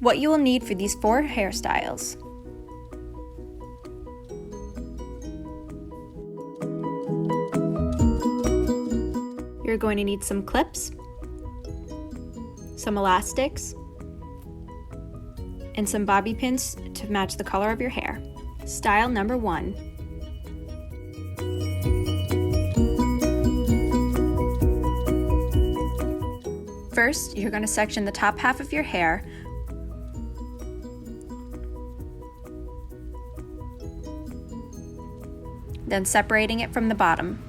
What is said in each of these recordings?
What you will need for these 4 hairstyles. You're going to need some clips, some elastics, and some bobby pins to match the color of your hair. Style number 1. First, you're going to section the top half of your hair then separating it from the bottom.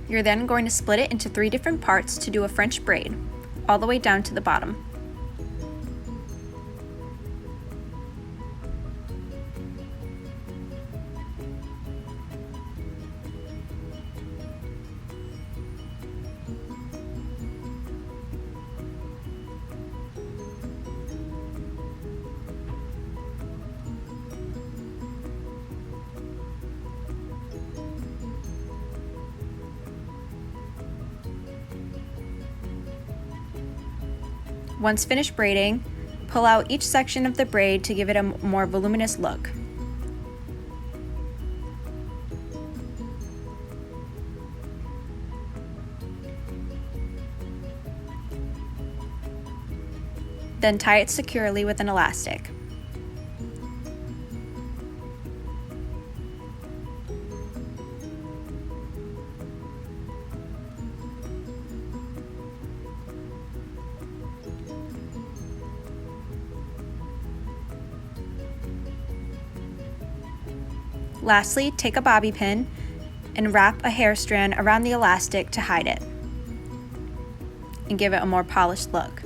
You're then going to split it into 3 different parts to do a French braid, all the way down to the bottom. Once finished braiding, pull out each section of the braid to give it a more voluminous look. Then tie it securely with an elastic. Lastly, take a bobby pin and wrap a hair strand around the elastic to hide it and give it a more polished look.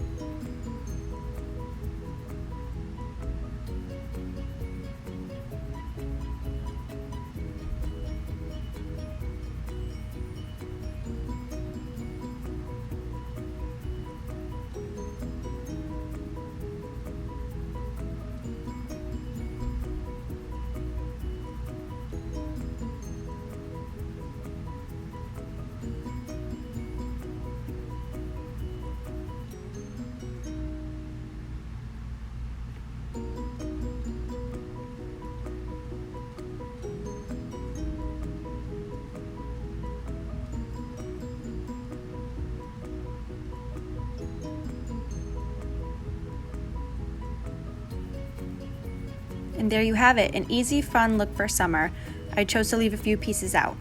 And there you have it, an easy, fun look for summer. I chose to leave a few pieces out.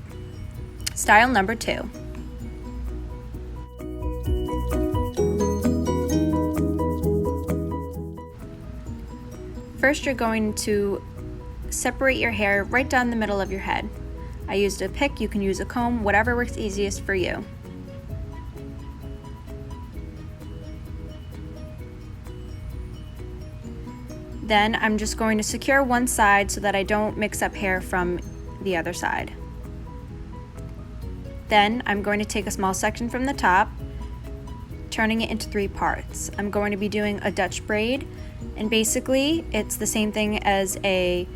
Style number 2. First, you're going to separate your hair right down the middle of your head. I used a pick, you can use a comb, whatever works easiest for you. Then I'm just going to secure one side so that I don't mix up hair from the other side. Then I'm going to take a small section from the top, turning it into 3 parts. I'm going to be doing a Dutch braid, and basically it's the same thing as a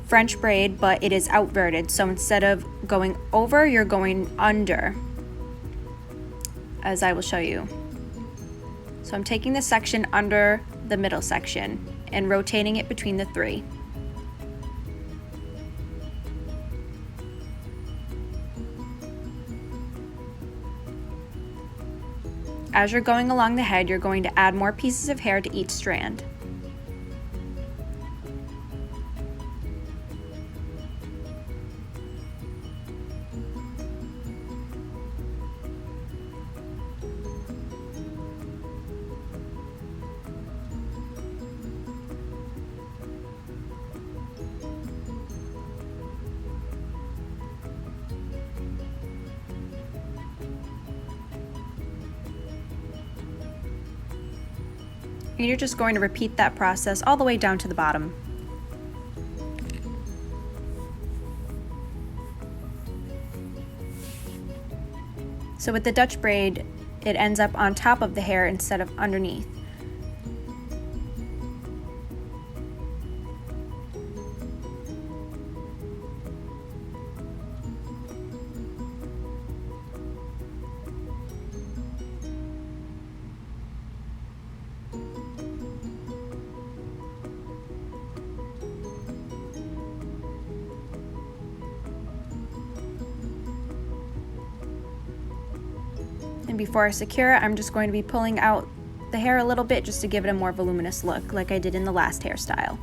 French braid, but it is outverted. So instead of going over, you're going under, as I will show you. So I'm taking the section under the middle section and rotating it between the 3. As you're going along the head, you're going to add more pieces of hair to each strand. And you're just going to repeat that process all the way down to the bottom. So with the Dutch braid, it ends up on top of the hair instead of underneath. And before I secure it, I'm just going to be pulling out the hair a little bit just to give it a more voluminous look, like I did in the last hairstyle.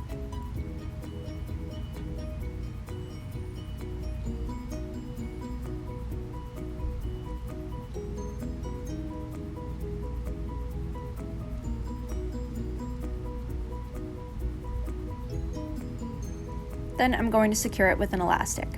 Then I'm going to secure it with an elastic.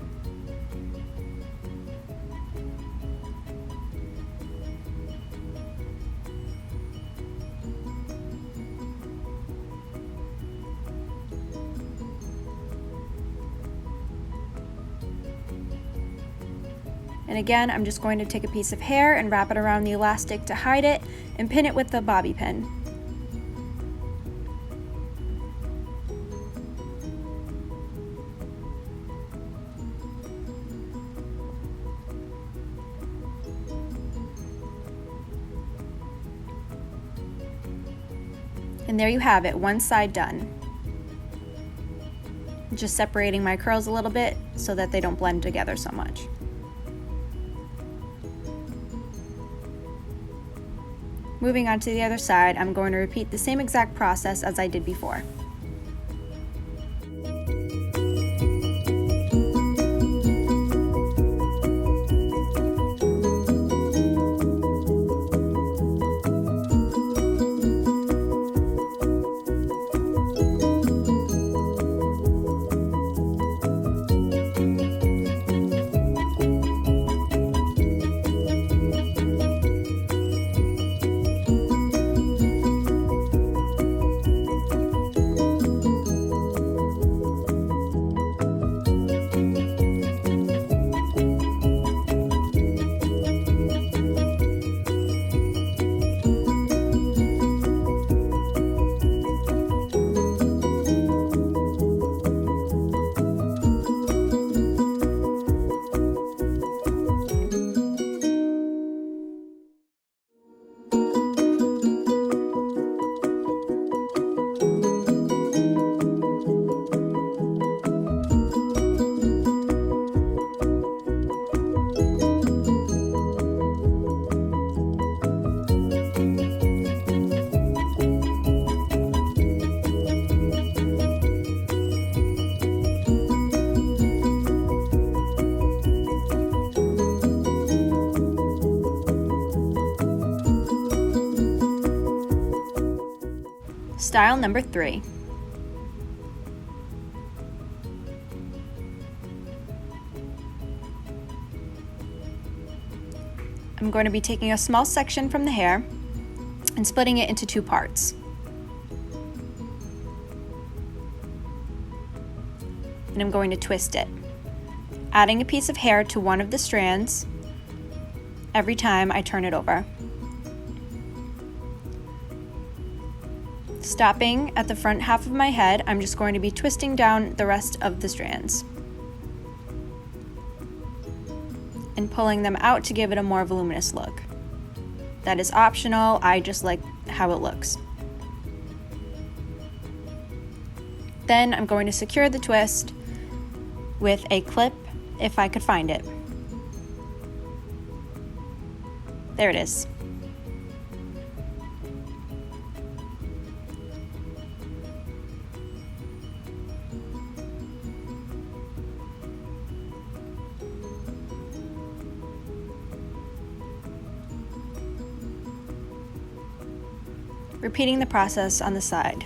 And again, I'm just going to take a piece of hair and wrap it around the elastic to hide it and pin it with the bobby pin. And there you have it, one side done. Just separating my curls a little bit so that they don't blend together so much. Moving on to the other side, I'm going to repeat the same exact process as I did before. Style number 3. I'm going to be taking a small section from the hair and splitting it into 2 parts. And I'm going to twist it, adding a piece of hair to one of the strands every time I turn it over. Stopping at the front half of my head, I'm just going to be twisting down the rest of the strands and pulling them out to give it a more voluminous look. That is optional, I just like how it looks. Then I'm going to secure the twist with a clip if I could find it. There it is. Repeating the process on the side.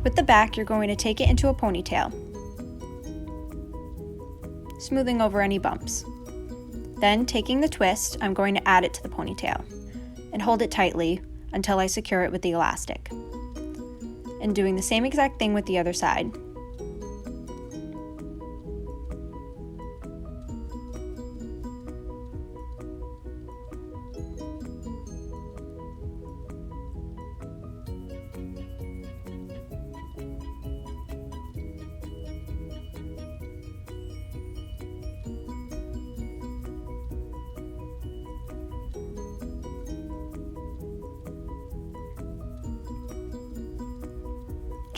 With the back, you're going to take it into a ponytail, smoothing over any bumps. Then, taking the twist, I'm going to add it to the ponytail and hold it tightly until I secure it with the elastic. And doing the same exact thing with the other side.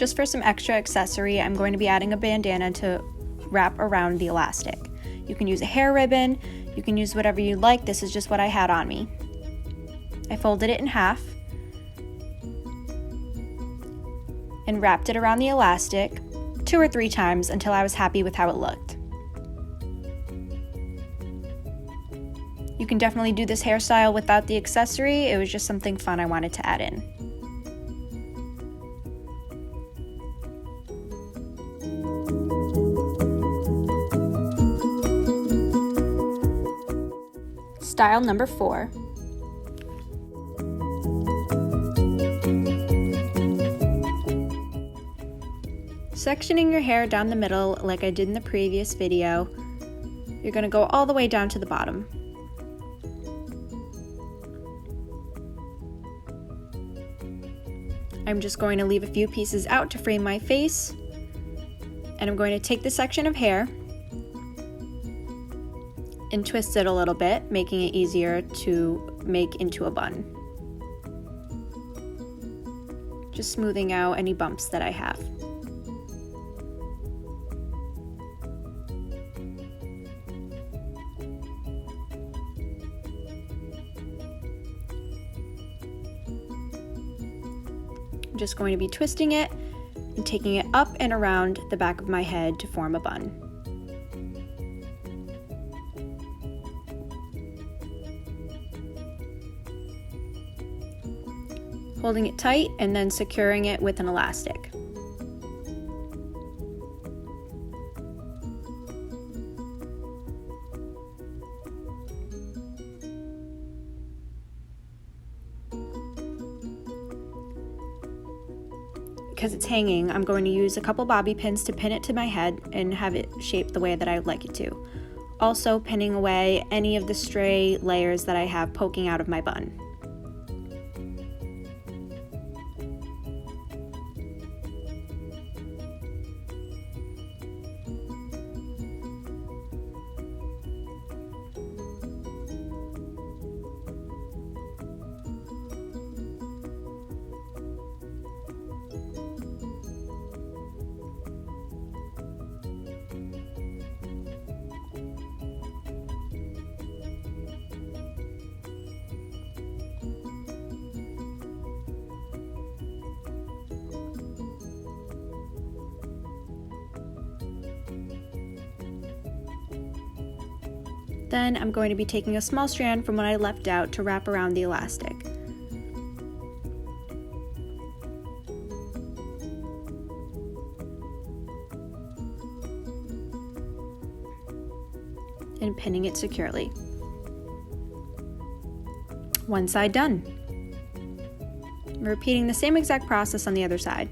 Just for some extra accessory, I'm going to be adding a bandana to wrap around the elastic. You can use a hair ribbon, you can use whatever you like. This is just what I had on me. I folded it in half and wrapped it around the elastic 2 or 3 times until I was happy with how it looked. You can definitely do this hairstyle without the accessory. It was just something fun I wanted to add in. Style number 4. Sectioning your hair down the middle like I did in the previous video, you're going to go all the way down to the bottom. I'm just going to leave a few pieces out to frame my face, and I'm going to take the section of hair and twist it a little bit, making it easier to make into a bun. Just smoothing out any bumps that I have. I'm just going to be twisting it and taking it up and around the back of my head to form a bun. Holding it tight and then securing it with an elastic. Because it's hanging, I'm going to use a couple bobby pins to pin it to my head and have it shaped the way that I would like it to. Also pinning away any of the stray layers that I have poking out of my bun. Then I'm going to be taking a small strand from what I left out to wrap around the elastic. And pinning it securely. One side done. Repeating the same exact process on the other side.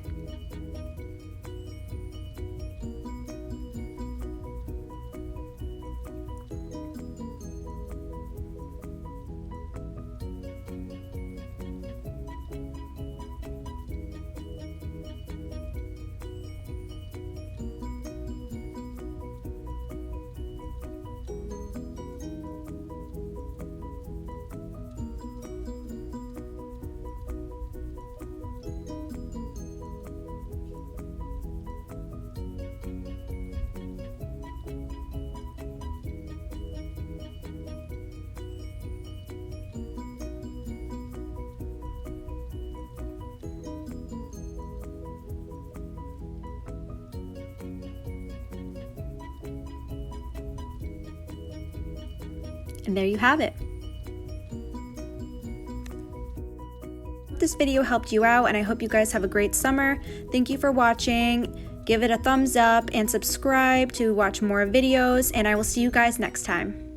And there you have it. This video helped you out, and I hope you guys have a great summer. Thank you for watching. Give it a thumbs up and subscribe to watch more videos, and I will see you guys next time.